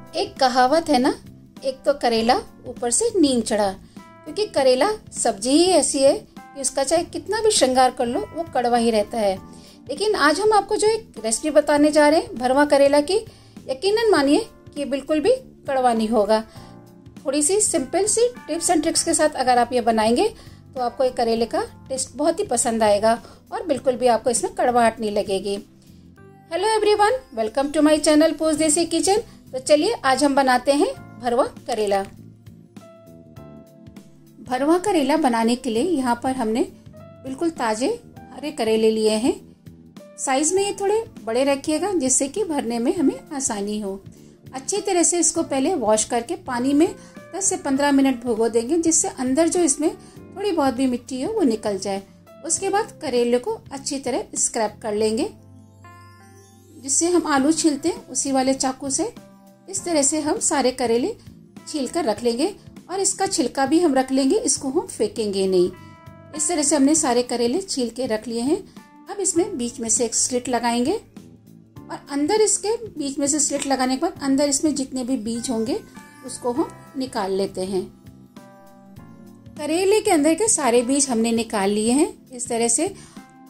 एक कहावत है ना, एक तो करेला ऊपर से नीम चढ़ा। क्योंकि करेला सब्जी ही ऐसी है कि उसका चाहे कितना भी श्रृंगार कर लो वो कड़वा ही रहता है। लेकिन आज हम आपको जो एक रेसिपी बताने जा रहे हैं भरवा करेला की, यकीनन मानिए कि बिल्कुल भी कड़वा नहीं होगा। थोड़ी सी सिंपल सी टिप्स एंड ट्रिक्स के साथ अगर आप ये बनाएंगे तो आपको ये करेले का टेस्ट बहुत ही पसंद आएगा और बिल्कुल भी आपको इसमें कड़वाहट नहीं लगेगी। Hello everyone, welcome to my channel Post Desi Kitchen. तो चलिए आज हम बनाते हैं भरवा करेला। भरवा करेला बनाने के लिए यहाँ पर हमने बिल्कुल ताजे हरे करेले लिए हैं। साइज में ये थोड़े बड़े रखिएगा जिससे कि भरने में हमें आसानी हो। अच्छी तरह से इसको पहले वॉश करके पानी में 10 से 15 मिनट भिगो देंगे, जिससे अंदर जो इसमें थोड़ी बहुत भी मिट्टी है वो निकल जाए। उसके बाद करेले को अच्छी तरह स्क्रैप कर लेंगे, जिससे हम आलू छीलते हैं उसी वाले चाकू से इस तरह से हम सारे करेले छील कर रख लेंगे। और इसका छिलका भी हम रख लेंगे, इसको हम फेंकेंगे नहीं। इस तरह से हमने सारे करेले छील के रख लिए हैं। अब इसमें बीच में से एक स्लिट लगाएंगे और अंदर इसके बीच में से स्लिट लगाने के बाद अंदर इसमें जितने भी बीज होंगे उसको हम निकाल लेते हैं। करेले के अंदर के सारे बीज हमने निकाल लिए हैं इस तरह से।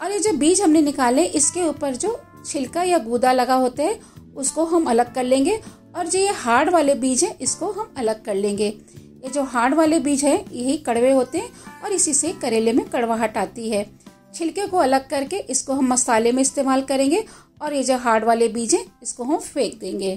और ये जो बीज हमने निकाले इसके ऊपर जो छिलका या गूदा लगा होता है उसको हम अलग कर लेंगे, और जो ये हार्ड वाले बीज है इसको हम अलग कर लेंगे। ये जो हार्ड वाले बीज है यही कड़वे होते हैं और इसी से करेले में कड़वाहट आती है। छिलके को अलग करके इसको हम मसाले में इस्तेमाल करेंगे और ये जो हार्ड वाले बीज है इसको हम फेंक देंगे।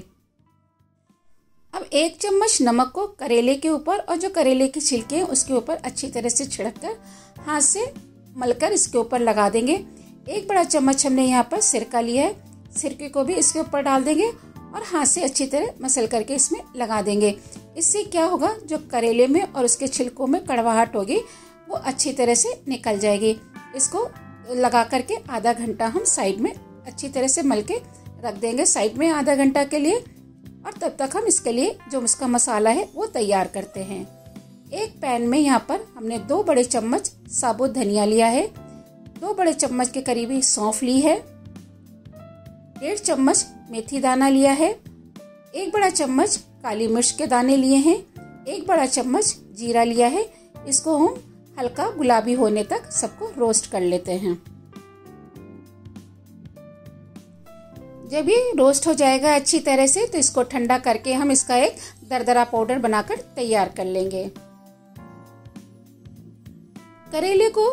अब 1 चम्मच नमक को करेले के ऊपर और जो करेले के छिलके हैं उसके ऊपर अच्छी तरह से छिड़क कर हाथ से मलकर इसके ऊपर लगा देंगे। 1 बड़ा चम्मच हमने यहाँ पर सिरका लिया है, सिरके को भी इसके ऊपर डाल देंगे और हाथ से अच्छी तरह मसल करके इसमें लगा देंगे। इससे क्या होगा, जो करेले में और उसके छिलकों में कड़वाहट होगी वो अच्छी तरह से निकल जाएगी। इसको लगा करके आधा घंटा हम साइड में अच्छी तरह से मल के रख देंगे साइड में आधा घंटा के लिए। और तब तक हम इसके लिए जो इसका मसाला है वो तैयार करते हैं। एक पैन में यहाँ पर हमने 2 बड़े चम्मच साबुत धनिया लिया है, 2 बड़े चम्मच के करीबी सौंफ ली है, 1.5 चम्मच मेथी दाना लिया है, 1 बड़ा चम्मच काली मिर्च के दाने लिए हैं, 1 बड़ा चम्मच जीरा लिया है। इसको हम हल्का गुलाबी होने तक सबको रोस्ट कर लेते हैं। जब ये रोस्ट हो जाएगा अच्छी तरह से तो इसको ठंडा करके हम इसका एक दरदरा पाउडर बनाकर तैयार कर लेंगे। करेले को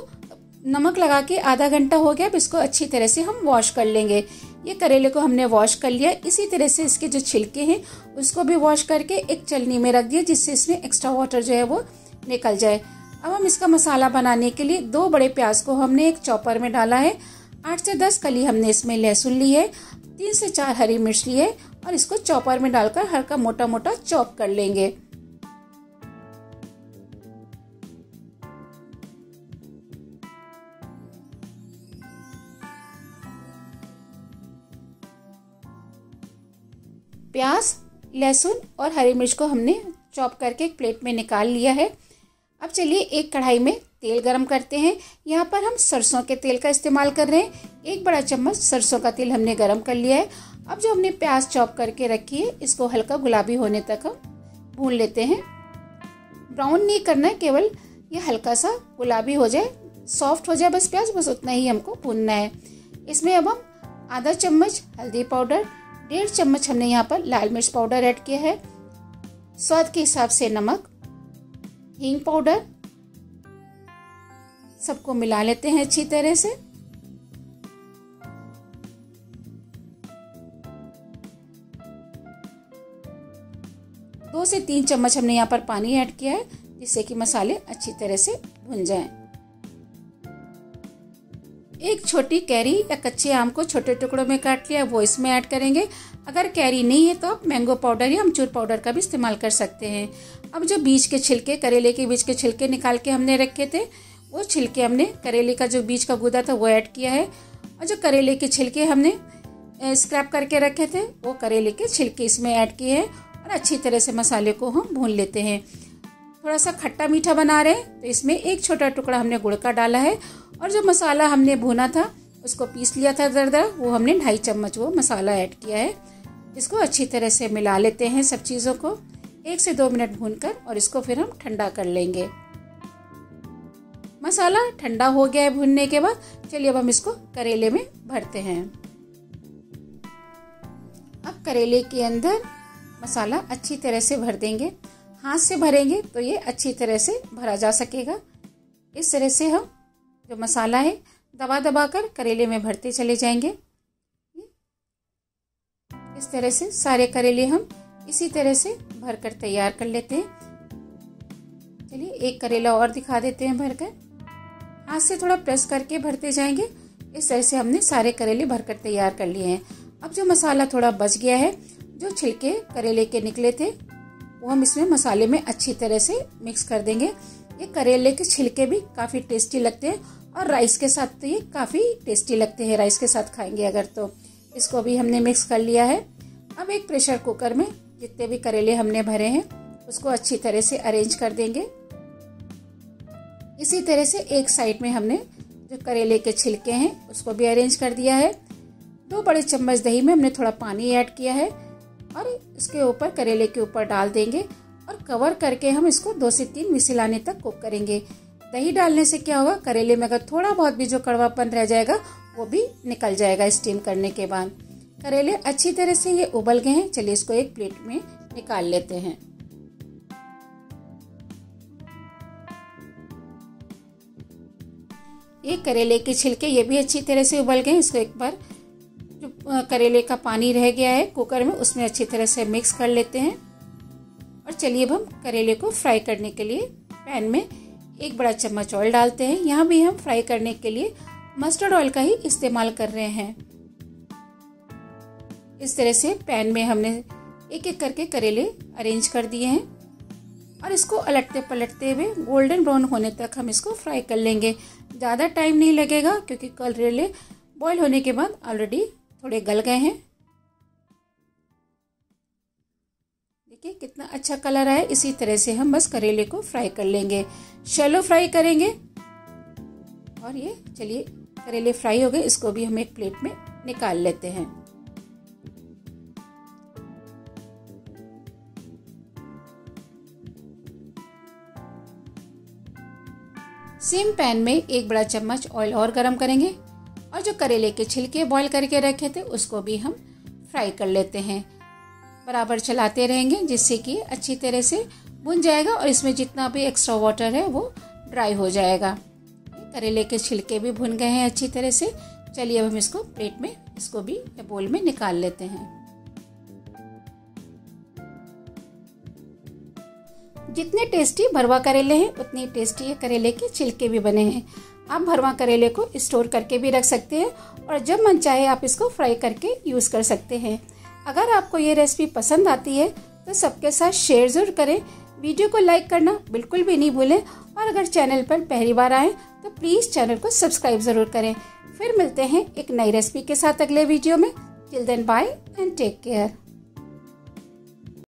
नमक लगा के आधा घंटा हो गया। अब इसको अच्छी तरह से हम वॉश कर लेंगे। ये करेले को हमने वॉश कर लिया। इसी तरह से इसके जो छिलके हैं उसको भी वॉश करके एक छलनी में रख दिया, जिससे इसमें एक्स्ट्रा वाटर जो है वो निकल जाए। अब हम इसका मसाला बनाने के लिए 2 बड़े प्याज को हमने एक चॉपर में डाला है, 8 से 10 कली हमने इसमें लहसुन ली है, 3 से 4 हरी मिर्च ली है और इसको चॉपर में डालकर हल्का मोटा मोटा चॉप कर लेंगे। प्याज, लहसुन और हरी मिर्च को हमने चॉप करके एक प्लेट में निकाल लिया है। अब चलिए एक कढ़ाई में तेल गरम करते हैं। यहाँ पर हम सरसों के तेल का इस्तेमाल कर रहे हैं। 1 बड़ा चम्मच सरसों का तेल हमने गरम कर लिया है। अब जो हमने प्याज चॉप करके रखी है इसको हल्का गुलाबी होने तक हम भून लेते हैं। ब्राउन नहीं करना है, केवल ये हल्का सा गुलाबी हो जाए, सॉफ्ट हो जाए बस प्याज, बस उतना ही हमको भूनना है। इसमें अब हम आधा चम्मच हल्दी पाउडर, 1.5 चम्मच हमने यहाँ पर लाल मिर्च पाउडर ऐड किया है, स्वाद के हिसाब से नमक, हींग पाउडर, सबको मिला लेते हैं अच्छी तरह से। दो से 3 चम्मच हमने यहाँ पर पानी ऐड किया है, जिससे कि मसाले अच्छी तरह से भुन जाएं। एक छोटी कैरी या कच्चे आम को छोटे टुकड़ों में काट लिया, वो इसमें ऐड करेंगे। अगर कैरी नहीं है तो आप मैंगो पाउडर या अमचूर पाउडर का भी इस्तेमाल कर सकते हैं। अब जो बीज के छिलके, करेले के बीज के छिलके निकाल के हमने रखे थे, वो छिलके हमने करेले का जो बीज का गूदा था वो ऐड किया है। और जो करेले के छिलके हमने स्क्रैप करके रखे थे वो करेले के छिलके इसमें ऐड किए हैं और अच्छी तरह से मसाले को हम भून लेते हैं। थोड़ा सा खट्टा मीठा बना रहे हैं तो इसमें एक छोटा टुकड़ा हमने गुड़ का डाला है। और जो मसाला हमने भुना था उसको पीस लिया था दरदरा, वो हमने 2.5 चम्मच वो मसाला ऐड किया है। इसको अच्छी तरह से मिला लेते हैं सब चीज़ों को 1 से 2 मिनट भूनकर, और इसको फिर हम ठंडा कर लेंगे। मसाला ठंडा हो गया है भूनने के बाद। चलिए अब हम इसको करेले में भरते हैं। अब करेले के अंदर मसाला अच्छी तरह से भर देंगे। हाथ से भरेंगे तो ये अच्छी तरह से भरा जा सकेगा। इस तरह से हम जो मसाला है दबा दबा कर करेले में भरते चले जाएंगे। इस तरह से सारे करेले हम इसी तरह से भरकर तैयार कर लेते हैं। चलिए एक करेला और दिखा देते हैं भरकर। हाथ से थोड़ा प्रेस करके भरते जाएंगे। इस तरह से हमने सारे करेले भरकर तैयार कर लिए हैं। अब जो मसाला थोड़ा बच गया है, जो छिलके करेले के निकले थे, वो हम इसमें मसाले में अच्छी तरह से मिक्स कर देंगे। ये करेले के छिलके भी काफ़ी टेस्टी लगते हैं और राइस के साथ तो ये काफ़ी टेस्टी लगते हैं। राइस के साथ खाएंगे अगर तो। इसको भी हमने मिक्स कर लिया है। अब एक प्रेशर कुकर में जितने भी करेले हमने भरे हैं उसको अच्छी तरह से अरेंज कर देंगे। इसी तरह से एक साइड में हमने जो करेले के छिलके हैं उसको भी अरेंज कर दिया है। 2 बड़े चम्मच दही में हमने थोड़ा पानी ऐड किया है और इसके ऊपर करेले के ऊपर डाल देंगे और कवर करके हम इसको 2 से 3 विसिल आने तक कुक करेंगे। दही डालने से क्या होगा, करेले में अगर थोड़ा बहुत भी जो कड़वापन रह जाएगा वो भी निकल जाएगा स्टीम करने के बाद। करेले अच्छी तरह से ये उबल गए हैं। चलिए इसको एक प्लेट में निकाल लेते हैं। ये करेले के छिलके ये भी अच्छी तरह से उबल गए। इसको एक बार जो करेले का पानी रह गया है कुकर में उसमें अच्छी तरह से मिक्स कर लेते हैं। और चलिए अब हम करेले को फ्राई करने के लिए पैन में 1 बड़ा चम्मच ऑयल डालते हैं। यहाँ भी हम फ्राई करने के लिए मस्टर्ड ऑयल का ही इस्तेमाल कर रहे हैं। इस तरह से पैन में हमने एक एक करके करेले अरेंज कर दिए हैं और इसको अलटते पलटते हुए गोल्डन ब्राउन होने तक हम इसको फ्राई कर लेंगे। ज़्यादा टाइम नहीं लगेगा क्योंकि करेले बॉईल होने के बाद ऑलरेडी थोड़े गल गए हैं। देखिए कितना अच्छा कलर आया। इसी तरह से हम बस करेले को फ्राई कर लेंगे, शैलो फ्राई करेंगे। और ये चलिए करेले फ्राई हो गए, इसको भी हम एक प्लेट में निकाल लेते हैं। सेम पैन में 1 बड़ा चम्मच ऑयल और गरम करेंगे और जो करेले के छिलके बॉईल करके रखे थे उसको भी हम फ्राई कर लेते हैं। बराबर चलाते रहेंगे जिससे कि अच्छी तरह से भुन जाएगा और इसमें जितना भी एक्स्ट्रा वाटर है वो ड्राई हो जाएगा। करेले के छिलके भी भुन गए हैं अच्छी तरह से। चलिए अब हम इसको प्लेट में, इसको भी बोल में निकाल लेते हैं। जितने टेस्टी भरवा करेले हैं उतनी टेस्टी ये करेले के छिलके भी बने हैं। आप भरवा करेले को स्टोर करके भी रख सकते हैं और जब मन चाहे आप इसको फ्राई करके यूज़ कर सकते हैं। अगर आपको ये रेसिपी पसंद आती है तो सबके साथ शेयर ज़रूर करें। वीडियो को लाइक करना बिल्कुल भी नहीं भूलें और अगर चैनल पर पहली बार आए तो प्लीज़ चैनल को सब्सक्राइब ज़रूर करें। फिर मिलते हैं एक नई रेसिपी के साथ अगले वीडियो में। Till then bye and take care.